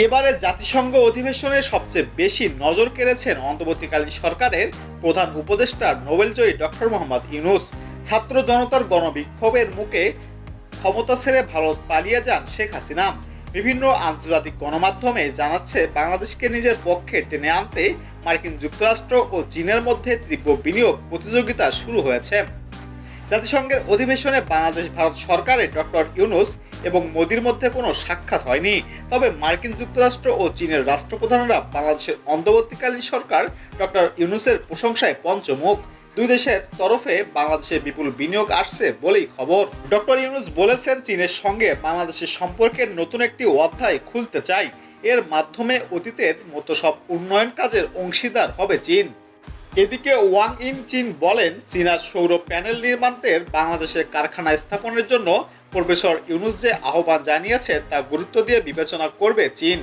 এবারে জাতিসংঘ অধিবেশনে সবচেয়ে বেশি নজর কেড়েছেন অন্তর্বর্তীকালীন সরকারের প্রধান উপদেষ্টা নোবেলজয়ী ডক্টর মোহাম্মদ ইউনূস। ছাত্র জনতার গণবিক্ষোভের মুখে ক্ষমতা ছেড়ে ভারত পালিয়ে যান শেখ হাসিনা। বিভিন্ন আন্তর্জাতিক গণমাধ্যমে জানাচ্ছে, বাংলাদেশকে নিজের পক্ষে টেনে আনতে মার্কিন যুক্তরাষ্ট্র ও চীনের মধ্যে তীব্র বিনিয়োগ প্রতিযোগিতা শুরু হয়েছে। জাতিসংঘের অধিবেশনে বাংলাদেশ ভারত সরকারের ডক্টর ইউনূস এবং মোদির মধ্যে কোনো সাক্ষাৎ হয়নি। তবে মার্কিন যুক্তরাষ্ট্র ও চীনের রাষ্ট্রপ্রধানরা বাংলাদেশের অন্তর্বর্তীকালীন সরকার ডক্টর ইউনূসের প্রশংসায় পঞ্চমুখ। দুই দেশের তরফে বাংলাদেশে বিপুল বিনিয়োগ আসছে বলেই খবর। ডক্টর ইউনূস বলেছেন, চীনের সঙ্গে বাংলাদেশের সম্পর্কের নতুন একটি অধ্যায় খুলতে চাই। এর মাধ্যমে অতীতের মতো সব উন্নয়ন কাজের অংশীদার হবে চীন। এদিকে ওয়াং ইন চীন বলেন, চীনা সৌর প্যানেল নির্মাণের বাংলাদেশের কারখানা স্থাপনের জন্য প্রফেসর ইউনূস যে আহ্বান জানিয়েছে তা গুরুত্ব দিয়ে বিবেচনা করবে চীন।